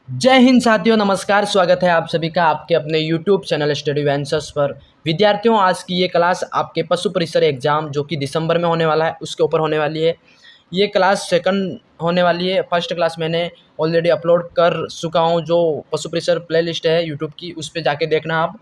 जय हिंद साथियों, नमस्कार। स्वागत है आप सभी का आपके अपने यूट्यूब चैनल स्टडी आंसर्स पर। विद्यार्थियों, आज की ये क्लास आपके पशु परिसर एग्जाम जो कि दिसंबर में होने वाला है उसके ऊपर होने वाली है। ये क्लास सेकंड होने वाली है। फर्स्ट क्लास मैंने ऑलरेडी अपलोड कर चुका हूँ। जो पशु परिसर प्लेलिस्ट है यूट्यूब की, उस पर जाके देखना आप।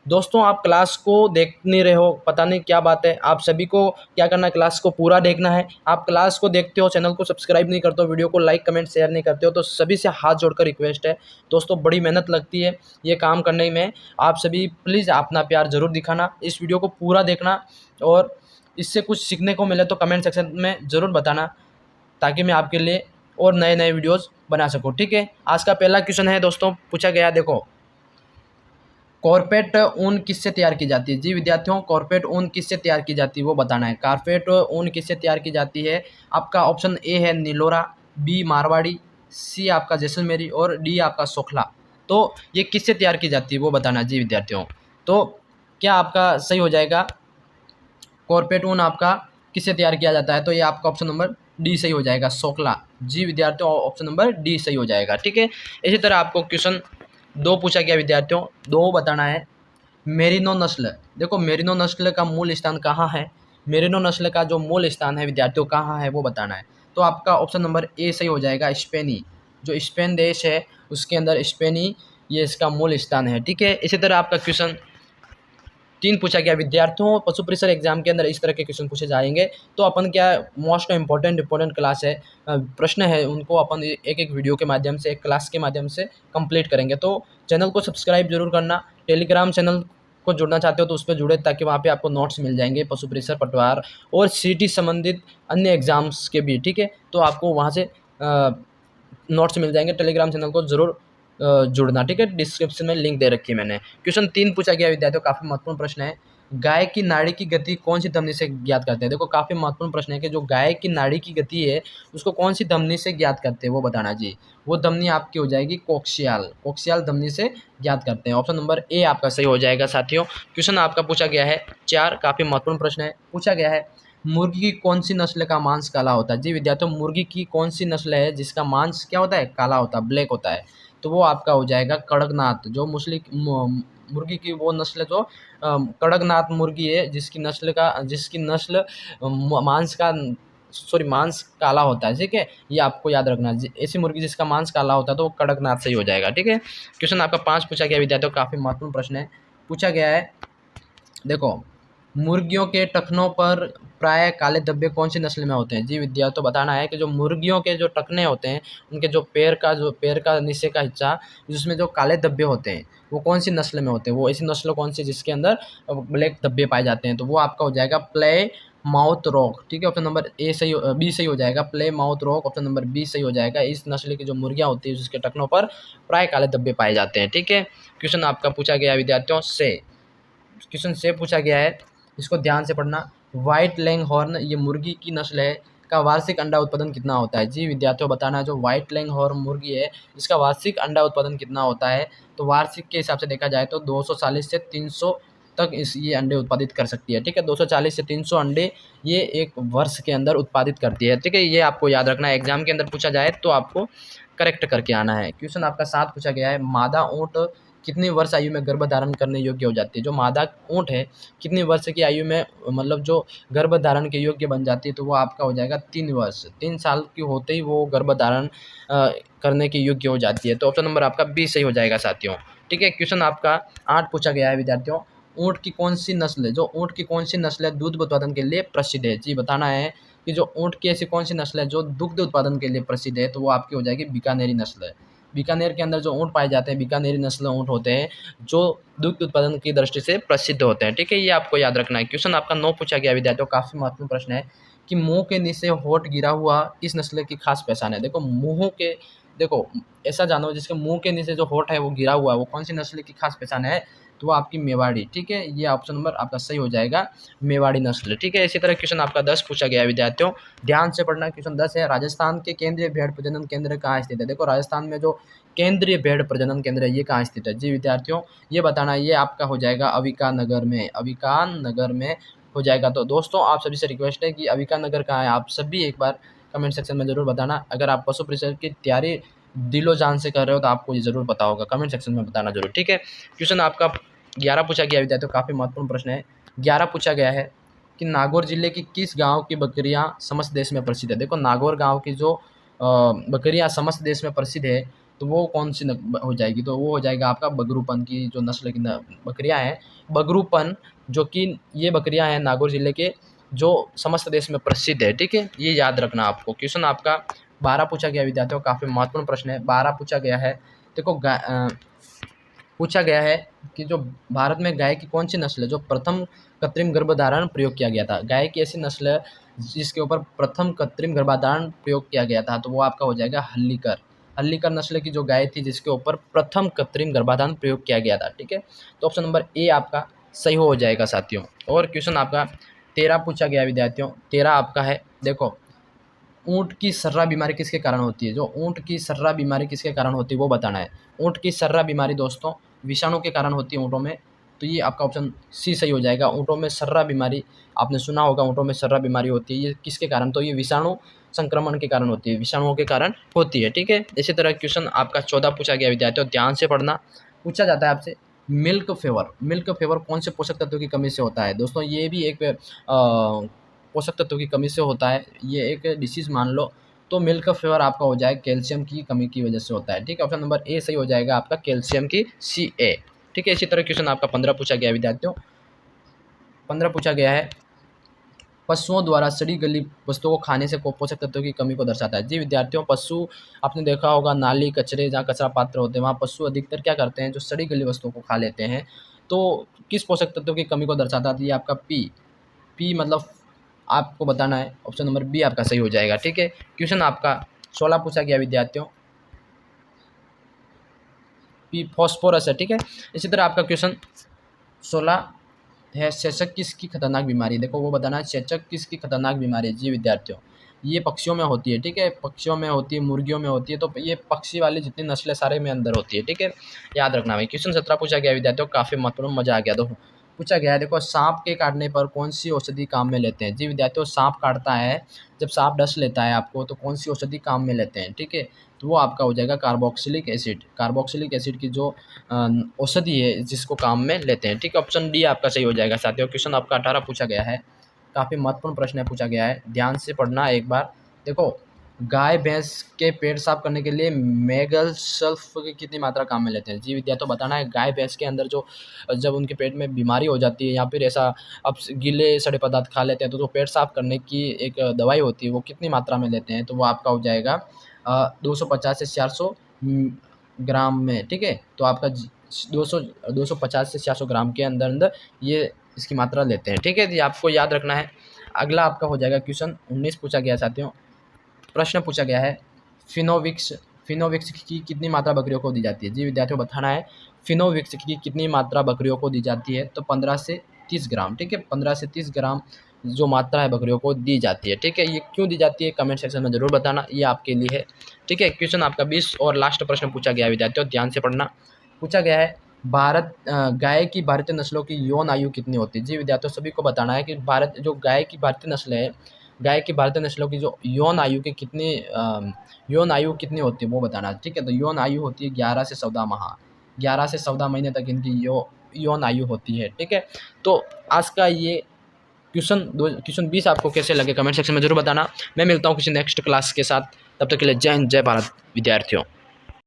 दोस्तों, आप क्लास को देख नहीं रहे हो, पता नहीं क्या बात है। आप सभी को क्या करना है, क्लास को पूरा देखना है। आप क्लास को देखते हो, चैनल को सब्सक्राइब नहीं करते हो, वीडियो को लाइक कमेंट शेयर नहीं करते हो, तो सभी से हाथ जोड़कर रिक्वेस्ट है। दोस्तों, बड़ी मेहनत लगती है ये काम करने में। आप सभी प्लीज़ अपना प्यार ज़रूर दिखाना, इस वीडियो को पूरा देखना और इससे कुछ सीखने को मिले तो कमेंट सेक्शन में ज़रूर बताना, ताकि मैं आपके लिए और नए नए वीडियोस बना सकूं। ठीक है, आज का पहला क्वेश्चन है दोस्तों, पूछा गया, देखो, कॉर्पेट ऊन किससे तैयार की जाती है। जी विद्यार्थियों, कॉर्पेट ऊन किससे तैयार की जाती है वो बताना है। कॉर्पेट ऊन किससे तैयार की जाती है। आपका ऑप्शन ए है नीलोरा, बी मारवाड़ी, सी आपका जैसलमेरी और डी आपका सोखला। तो ये किससे तैयार की जाती है वो बताना जी विद्यार्थियों। तो क्या आपका सही हो जाएगा, कॉर्पेट ऊन आपका किससे तैयार किया जाता है, तो ये आपका ऑप्शन नंबर डी सही हो जाएगा, सोखला। जी विद्यार्थियों, ऑप्शन नंबर डी सही हो जाएगा। ठीक है, इसी तरह आपको क्वेश्चन 2 पूछा गया विद्यार्थियों, 2 बताना है। मेरिनो नस्ल, देखो मेरिनो नस्ल का मूल स्थान कहाँ है। मेरिनो नस्ल का जो मूल स्थान है विद्यार्थियों कहाँ है वो बताना है। तो आपका ऑप्शन नंबर ए सही हो जाएगा, स्पेनी। जो स्पेन देश है उसके अंदर स्पेनी ये इसका मूल स्थान है। ठीक है, इसी तरह आपका क्वेश्चन 3 पूछा गया विद्यार्थियों, पशु परिसर एग्जाम के अंदर इस तरह के क्वेश्चन पूछे जाएंगे। तो अपन क्या, मोस्ट इंपॉर्टेंट क्लास है, प्रश्न है, उनको अपन एक एक वीडियो के माध्यम से, एक क्लास के माध्यम से कंप्लीट करेंगे। तो चैनल को सब्सक्राइब जरूर करना। टेलीग्राम चैनल को जुड़ना चाहते हो तो उस पर जुड़े, ताकि वहाँ पे आपको नोट्स मिल जाएंगे पशु परिसर, पटवार और सीटी संबंधित अन्य एग्जाम्स के भी। ठीक है, तो आपको वहाँ से नोट्स मिल जाएंगे। टेलीग्राम चैनल को जरूर जुड़ना। ठीक है, डिस्क्रिप्शन में लिंक दे रखी है मैंने। क्वेश्चन 3 पूछा गया विद्यार्थियों, काफ़ी महत्वपूर्ण प्रश्न है। गाय की नाड़ी की गति कौन सी धमनी से ज्ञात करते हैं। देखो, काफ़ी महत्वपूर्ण प्रश्न है कि जो गाय की नाड़ी की गति है उसको कौन सी धमनी से ज्ञात करते हैं वो बताना जी। वो धमनी आपकी हो जाएगी कोक्सियाल, कोक्सियाल धमनी से ज्ञात करते हैं। ऑप्शन नंबर ए आपका सही हो जाएगा साथियों। क्वेश्चन आपका पूछा गया है 4, काफ़ी महत्वपूर्ण प्रश्न है। पूछा गया है, मुर्गी की कौन सी नस्ल का मांस काला होता है। जी विद्यार्थियों, मुर्गी की कौन सी नस्ल है जिसका मांस क्या होता है, काला होता है, ब्लैक होता है। तो वो आपका हो जाएगा कड़कनाथ। जो मुर्गी की वो नस्ल जो कड़कनाथ मुर्गी है, जिसकी नस्ल मांस का मांस काला होता है। ठीक है, ये आपको याद रखना। ऐसी मुर्गी जिसका मांस काला होता है तो वो कड़कनाथ सही हो जाएगा। ठीक है, क्वेश्चन आपका 5 पूछा गया विद्यार्थियों, काफ़ी महत्वपूर्ण प्रश्न है। पूछा गया है, देखो, मुर्गियों के टखनों पर प्राय काले धब्बे कौन सी नस्ल में होते हैं। जी विद्यार्थियों, बताना है कि जो मुर्गियों के जो टखने होते हैं, उनके जो पैर का नीचे का हिस्सा, जिसमें जो काले धब्बे होते हैं, वो कौन सी नस्ल में होते हैं। वो ऐसी नस्ल कौन सी जिसके अंदर ब्लैक धब्बे पाए जाते हैं, तो वो आपका हो जाएगा प्ले माउथ रॉक। ठीक है, ऑप्शन नंबर बी सही हो जाएगा, play mouth rock. Option number B सही हो जाएगा। इस नस्ल की जो मुर्गियाँ होती है जिसके टखनों पर प्राय काले धब्बे पाए जाते हैं। ठीक है, क्वेश्चन आपका पूछा गया विद्यार्थियों से, क्वेश्चन से पूछा गया है, इसको ध्यान से पढ़ना। व्हाइट लैंगहॉर्न ये मुर्गी की नस्ल है, का वार्षिक अंडा उत्पादन कितना होता है। जी विद्यार्थियों, बताना है, जो व्हाइट लैंगहॉर्न मुर्गी है इसका वार्षिक अंडा उत्पादन कितना होता है। तो वार्षिक के हिसाब से देखा जाए तो 240 से 300 तक ये अंडे उत्पादित कर सकती है। ठीक है, 240 से 300 अंडे ये एक वर्ष के अंदर उत्पादित करती है। ठीक है, ये आपको याद रखना है, एग्जाम के अंदर पूछा जाए तो आपको करेक्ट करके आना है। क्वेश्चन आपका 7 पूछा गया है, मादा ऊँट कितनी वर्ष आयु में गर्भ धारण करने योग्य हो जाती है। जो मादा ऊँट है कितनी वर्ष की आयु में, मतलब जो गर्भ धारण के योग्य बन जाती है, तो वो आपका हो जाएगा 3 वर्ष। 3 साल की होते ही वो गर्भ धारण करने के योग्य हो जाती है। तो ऑप्शन नंबर आपका बी सही हो जाएगा साथियों। ठीक है, क्वेश्चन आपका 8 पूछा गया है विद्यार्थियों, ऊँट की कौन सी नस्ल है, जो ऊँट की कौन सी नस्ल है दूध उत्पादन के लिए प्रसिद्ध है। जी बताना है कि जो ऊँट की ऐसी कौन सी नस्ल है जो दुग्ध उत्पादन के लिए प्रसिद्ध है, तो वो आपकी हो जाएगी बीकानेरी नस्ल है। बीकानेर के अंदर जो ऊँट पाए जाते हैं, बीकानेरी नस्ल ऊँट होते हैं जो दुग्ध उत्पादन की दृष्टि से प्रसिद्ध होते हैं। ठीक है, ये आपको याद रखना है। क्वेश्चन आपका 9 पूछा गया विद्यार्थियों, काफ़ी महत्वपूर्ण प्रश्न है कि मुंह के नीचे होंठ गिरा हुआ किस नस्ल की खास पहचान है। देखो, ऐसा जानवर जिसके मुंह के नीचे जो होंठ है वो गिरा हुआ है, वो कौन सी नस्ल की खास पहचान है, तो वो आपकी मेवाड़ी। ठीक है, ये ऑप्शन नंबर आपका सही हो जाएगा, मेवाड़ी नस्ल। ठीक है, इसी तरह क्वेश्चन आपका 10 पूछा गया है विद्यार्थियों, ध्यान से पढ़ना। क्वेश्चन 10 है, राजस्थान के केंद्रीय भेड़ प्रजनन केंद्र कहाँ स्थित है। देखो, राजस्थान में जो केंद्रीय भेड़ प्रजनन केंद्र है ये कहाँ स्थित है। जी विद्यार्थियों, ये बताना, ये आपका हो जाएगा अविका नगर में, अविका नगर में हो जाएगा। तो दोस्तों, आप सभी से रिक्वेस्ट है कि अविका नगर कहाँ है, आप सभी एक बार कमेंट सेक्शन में ज़रूर बताना। अगर आप पशु परिसर की तैयारी दिलो जान से कर रहे हो तो आपको ये ज़रूर पता होगा, कमेंट सेक्शन में बताना जरूर, ठीक है। क्वेश्चन आपका 11 पूछा गया विद्यार्थियों, काफ़ी महत्वपूर्ण प्रश्न है। 11 पूछा गया है कि नागौर जिले की किस गांव की बकरियां समस्त देश में प्रसिद्ध है। देखो नागौर गांव की जो बकरियां समस्त देश में प्रसिद्ध है तो वो कौन सी हो जाएगी, तो वो हो जाएगा आपका बगरूपन की जो नस्ल की बकरियां हैं, बगरूपन, जो कि ये बकरियां हैं नागौर जिले के जो समस्त देश में प्रसिद्ध है, ठीक है। ये याद रखना आपको। क्वेश्चन आपका 12 पूछा गया विद्यार्थियों, काफ़ी महत्वपूर्ण प्रश्न है। 12 पूछा गया है, देखो पूछा गया है कि जो भारत में गाय की कौन सी नस्ल है जो प्रथम कृत्रिम गर्भधारण प्रयोग किया गया था। गाय की ऐसी नस्ल है जिसके ऊपर प्रथम कृत्रिम गर्भधारण प्रयोग किया गया था, तो वो आपका हो जाएगा हल्लीकर। हल्लीकर नस्ल की जो गाय थी जिसके ऊपर प्रथम कृत्रिम गर्भधारण प्रयोग किया गया था, ठीक है। तो ऑप्शन नंबर ए आपका सही हो जाएगा साथियों। और क्वेश्चन आपका 13 पूछा गया विद्यार्थियों, 13 आपका है, देखो ऊँट की सर्रा बीमारी किसके कारण होती है। जो ऊँट की सर्रा बीमारी किसके कारण होती है वो बताना है। ऊँट की सर्रा बीमारी दोस्तों विषाणु के कारण होती है ऊँटों में, तो ये आपका ऑप्शन सी सही हो जाएगा। ऊँटों में सर्रा बीमारी, आपने सुना होगा ऊँटों में सर्रा बीमारी होती है, ये किसके कारण, तो ये विषाणु संक्रमण के कारण होती है, विषाणुओं के कारण होती है, ठीक है। इसी तरह क्वेश्चन आपका 14 पूछा गया विद्यार्थियों, ध्यान से पढ़ना। पूछा जाता है आपसे मिल्क फेवर, मिल्क फेवर कौन से पोषक तत्वों की कमी से होता है। दोस्तों ये भी एक पोषक तत्वों की कमी से होता है, ये एक डिसीज़ मान लो, तो मिल्क फेवर आपका हो जाएगा कैल्शियम की कमी की वजह से होता है, ठीक है। ऑप्शन नंबर ए सही हो जाएगा आपका कैल्शियम की Ca, ठीक है। इसी तरह क्वेश्चन आपका 15 पूछा गया विद्यार्थियों, 15 पूछा गया है पशुओं द्वारा सड़ी गली वस्तुओं को खाने से पोषक तत्वों की कमी को दर्शाता है। जी विद्यार्थियों, पशु आपने देखा होगा नाली कचरे जहाँ कचरा पात्र होते हैं वहाँ पशु अधिकतर क्या करते हैं, जो सड़ी गली वस्तुओं को खा लेते हैं, तो किस पोषक तत्वों की कमी को दर्शाता है, ये आपका पी मतलब आपको बताना है। ऑप्शन नंबर बी आपका सही हो जाएगा, ठीक है। क्वेश्चन आपका 16 पूछा गया विद्यार्थियों, पी फॉस्फोरस है, ठीक है। इसी तरह आपका क्वेश्चन 16 है चेचक किसकी खतरनाक बीमारी, देखो वो बताना है चेचक किसकी खतरनाक बीमारी है। जी विद्यार्थियों, ये पक्षियों में होती है, ठीक है, पक्षियों में होती है, मुर्गियों में होती है, तो ये पक्षी वाली जितनी नस्लें सारे में अंदर होती है, ठीक है, याद रखना भाई। क्वेश्चन 17 पूछा गया विद्यार्थियों, काफ़ी महत्वपूर्ण, मजा आ गया। दो पूछा गया है, देखो सांप के काटने पर कौन सी औषधि काम में लेते हैं। जी विद्यार्थियों, सांप काटता है, जब सांप डस लेता है आपको तो कौन सी औषधि काम में लेते हैं, ठीक है, तो वो आपका हो जाएगा कार्बोक्सिलिक एसिड। कार्बोक्सिलिक एसिड की जो औषधि है जिसको काम में लेते हैं, ठीक है। ऑप्शन डी आपका सही हो जाएगा साथियों। क्वेश्चन आपका 18 पूछा गया है, काफ़ी महत्वपूर्ण प्रश्न है, पूछा गया है, ध्यान से पढ़ना एक बार। देखो गाय भैंस के पेट साफ करने के लिए मैगल सल्फ की कितनी मात्रा काम में लेते हैं। जी विद्यार्थियों, बताना है गाय भैंस के अंदर जो जब उनके पेट में बीमारी हो जाती है या फिर ऐसा अब गीले सड़े पदार्थ खा लेते हैं तो पेट साफ करने की एक दवाई होती है, वो कितनी मात्रा में लेते हैं, तो वो आपका हो जाएगा 250 से 400 ग्राम में, ठीक है। तो आपका 250 से 400 ग्राम के अंदर ये इसकी मात्रा लेते हैं, ठीक है। ये आपको याद रखना है। अगला आपका हो जाएगा क्वेश्चन 19 पूछा गया साथियों, प्रश्न पूछा गया है फिनोविक्स की कितनी मात्रा बकरियों को दी जाती है। जी विद्यार्थियों, बताना है फिनोविक्स की कितनी मात्रा बकरियों को दी जाती है, तो 15 से 30 ग्राम, ठीक है, 15 से 30 ग्राम जो मात्रा है बकरियों को दी जाती है, ठीक है। ये क्यों दी जाती है कमेंट सेक्शन में जरूर बताना, ये आपके लिए है, ठीक है। क्वेश्चन आपका 20 और लास्ट प्रश्न पूछा गया विद्यार्थियों, ध्यान से पढ़ना। पूछा गया है गाय की भारतीय नस्लों की यौन आयु कितनी होती है। जी विद्यार्थियों, सभी को बताना है कि गाय की भारतीय नस्ल है, गाय की भारतीय नस्लों की जो यौन आयु कितनी होती है वो बताना है, ठीक है। तो यौन आयु होती है 11 से 14 माह, 11 से 14 महीने तक इनकी यौन आयु होती है, ठीक है। तो आज का ये क्वेश्चन 20 आपको कैसे लगे कमेंट सेक्शन में जरूर बताना। मैं मिलता हूँ किसी नेक्स्ट क्लास के साथ, तब तक के लिए जय हिंद जय भारत विद्यार्थियों।